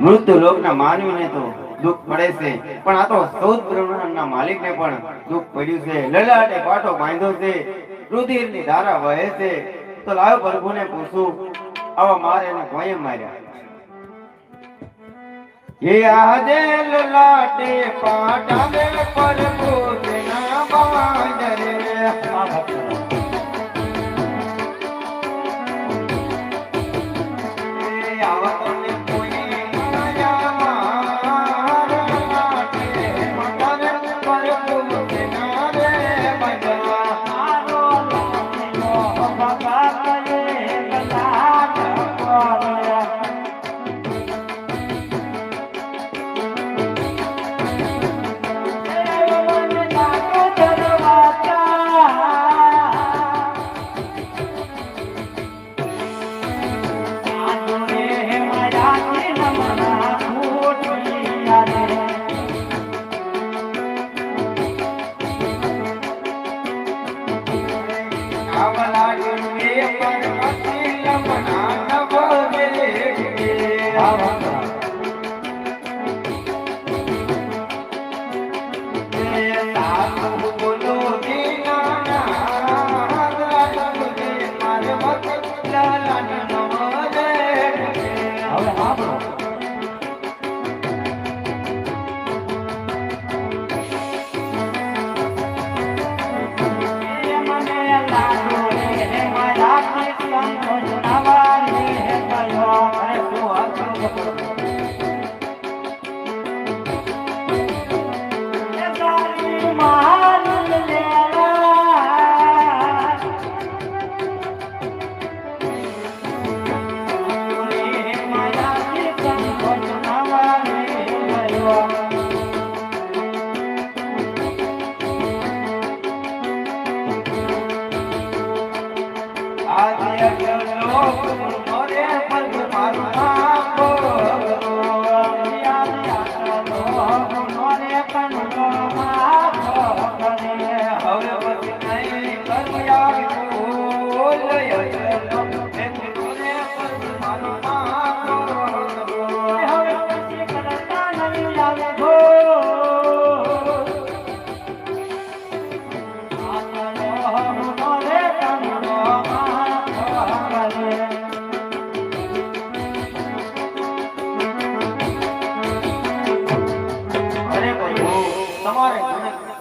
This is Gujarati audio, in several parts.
મૃત્યુ લોકના માનવીને તો દુઃખ પડે છે, પણ આ તો સૌદ બ્રહ્માંડના માલિકને પણ દુઃખ પડ્યું છે. લલાટે પાટો બાંધ્યો છે, રુધિરની ધારા વહે છે. તો લાવ પ્રભુને પૂછું, આવા મારે એને કોઈ માર્યા? ये आजे ललाटे पाटावे प्रभु बिना बांधरे आवतने कोई माया मार ललाटे पाटावे प्रभु बिना रे बजवा आरो लो बाबा करे ललाट कोया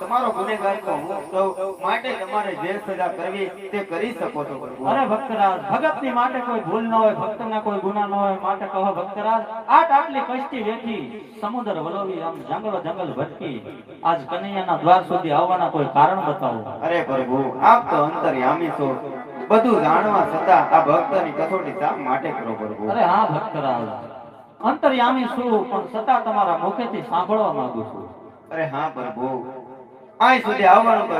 તમારો ગુનેગાર તો હું સૌ માટે તમારે જે સજા કરવી તે કરી શકો છો. અરે ભક્તરાજ, ભગતની માટે કોઈ ભૂલ ન હોય, ભક્તના કોઈ ગુના ન હોય, માટે કહો ભક્તરાજ, આટ આટલી કષ્ટી વેઠી સમુદ્ર વલોવી આમ જંગલ ભટકી આજ કનૈયાના દ્વાર સુધી આવવાના કોઈ કારણ બતાવો. અરે પ્રભુ, આપ તો અંતર્યામી છો, બધું જાણવા છતાં આ ભક્તની કસોટી શા માટે કરો પ્રભુ? અરે હા ભક્તરાજ, અંતર્યામી છું, પણ છતાં તમારા મુખેથી સાંભળવા માંગુ છું. અરે હા પ્રભુ, અહીં સુધી આવવાનું તો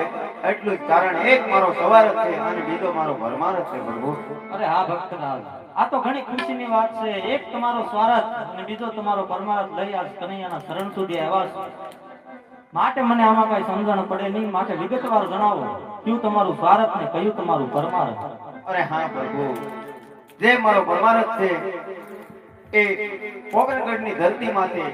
એટલું જ કારણ, એક મારો સવાર જ છે અને બીજો મારો ભરમાર જ છે પ્રભુ. અરે હા ભક્તરાજ, આ તો ઘણી ખુશીની વાત છે. એક તમારો સ્વાર્થ અને બીજો તમારો પરમાર્થ લઈ આજ કનૈયાના શરણ સુધી આવ્યા છે. માટે મને આમાં કઈ સમજણ પડે નહીં, માટે વિગતવાર જણાવો, કયું તમારું સ્વાર્થ ને કયું તમારું પરમાર્થ? અરે હા પ્રભુ, જે મારો પરમાર્થ છે એ પોકરગઢની ધરતીમાંથી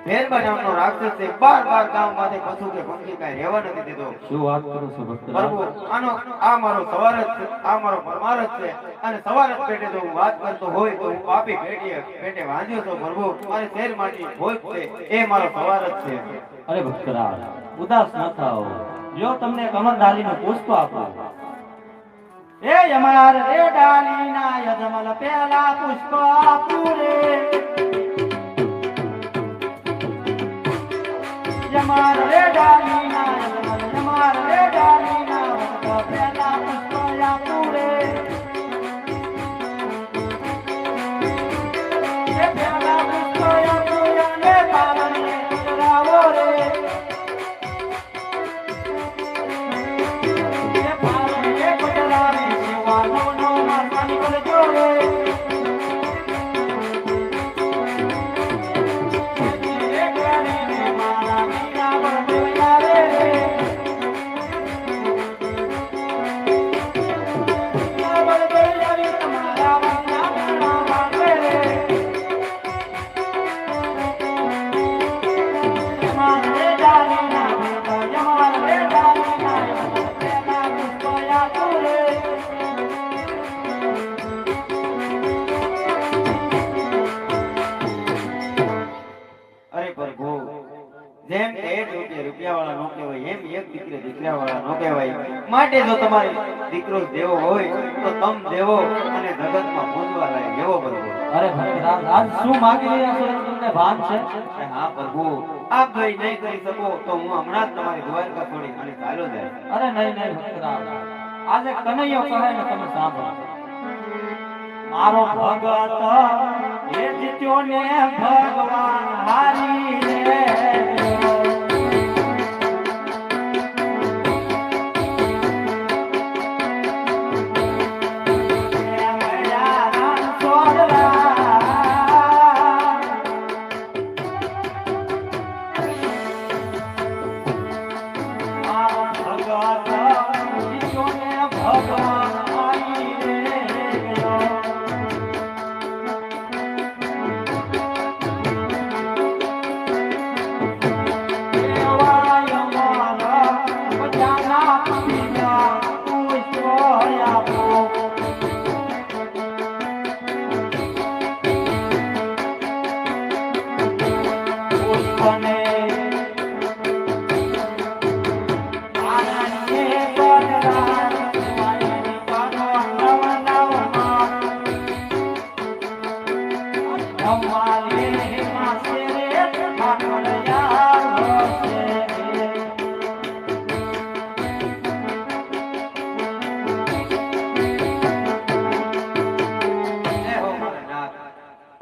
ભેરબા નામનો રાક્ષસ છે, બાર ગામમાંથી પશુ કે પંખી કાંઈ રહેવા નથી દીધો. શું વાત કરો છો ભક્તરાજ? પ્રભુ, આ મારો સવારત છે, આ મારો પરમાર્થ છે, અને સવારત પેટે જો હું વાત કરતો હોય તો હું પાપી પેટે વાંધ્યો છું પ્રભુ. મારે શેર માટી ભોજ છે, એ મારો સવારત છે. અરે ભક્તરાજ, ઉદાસ ન થાઓ, જો તમને કમર ડાલીનું પુષ્પ આપો. એ યમાર રે ડાલીના યજમલ પેલા પુષ્પ આપું રે. યમાર રે ડાલીના યજમલ, યમાર રે ડાલીના પુષ્પ પેલા પુષ્પ આપું રે. એ પેલા પુષ્પ આપું અને પાવને કરાવો રે. એ પાવને કરાવે સેવાનો નો મારવાની કરજો રે. એ કરીને મારા મીરા પર દેવયા રે. 1 રૂપિયાવાળા નો કહેવાય, એમ એક દીકરે દીકરાવાળા નો કહેવાય. માટે જો તમારે દીકરો દેવો હોય તો તમ દેવો અને જગતમાં પૂજવા લાયક એવો બનવો. અરે ભક્તરાજ, આજ શું માગી રહ્યા છો એનું તમને ભાન છે? અરે હા પ્રભુ, આપ જો ઈ નહીં કરી શકો તો હું હમણાં જ તમારી દ્વારકા છોડી અને ચાલ્યો જાય. અરે નહીં નહીં ભક્તરાજ, આજે કનૈયો કહે ને તમે સાંભળો. મારો ભગત એ જીત્યો ને ભગવાન હારી રે.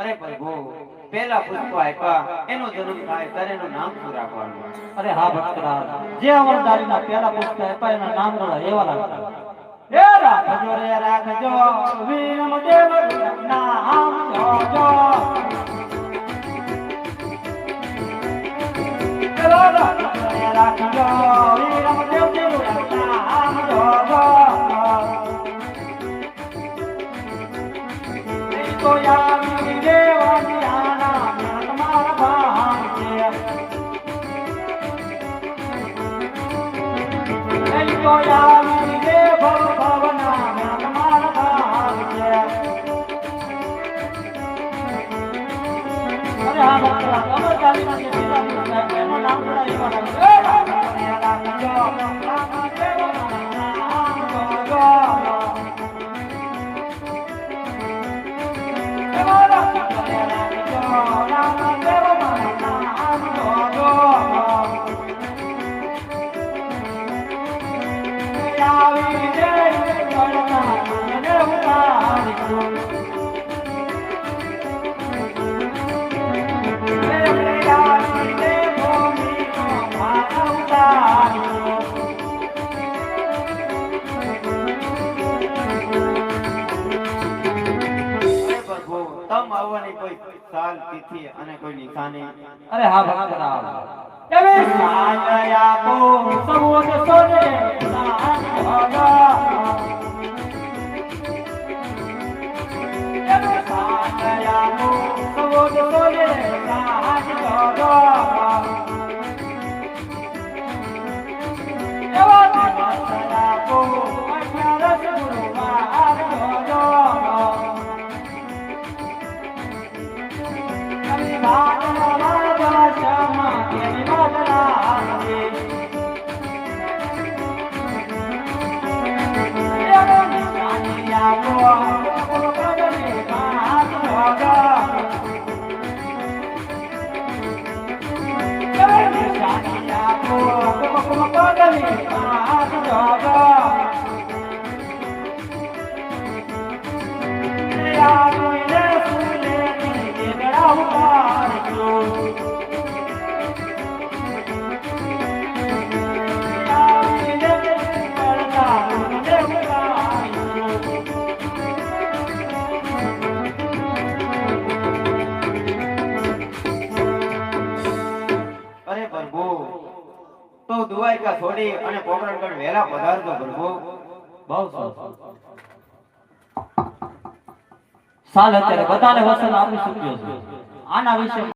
અરે પ્રભુ, પેલા પુષ્પ આપ્યા એનો જન્મ થાય ત્યારે એનું નામ શું રાખવાનું? અરે હા ભક્તરાજ, જે અમરદારીના પહેલા પુષ્પ આપ્યા એના નામ રડા એવા રાખતા. એ રાખજો રે રાખજો, વીરમ દેવ નામ જોજો. રાખજો રે રાખજો, વીરમ દેવ નામ જોજો. તો યારી દેવાની આના તમારા ભાન છે. તો યારી દેવ ભવના તમારા ભાન છે. અરે હા ભક્તરાજ, અમરદારીના જે પિતા એનું નામ રડાય એવા રાખજો. કોઈ સાલ તિથિ અને કોઈ નિશાની? અરે હા ભક્તરાજ, એવે સાલ આપો સૌને સોને સાલ ભગા. એવે સાલ આપો સૌને સોને સાલ ભગા. એવા દિવસ આપો અઠારસ ગુરુવાર ભગા. તો દ્વારકા છોડી અને પોકરણગઢ વેલા પધારજો પ્રભુ. બહુ સરસ. સાલ અત્યારે બધાને વસન આપી ચૂક્યો છે. આના વિશે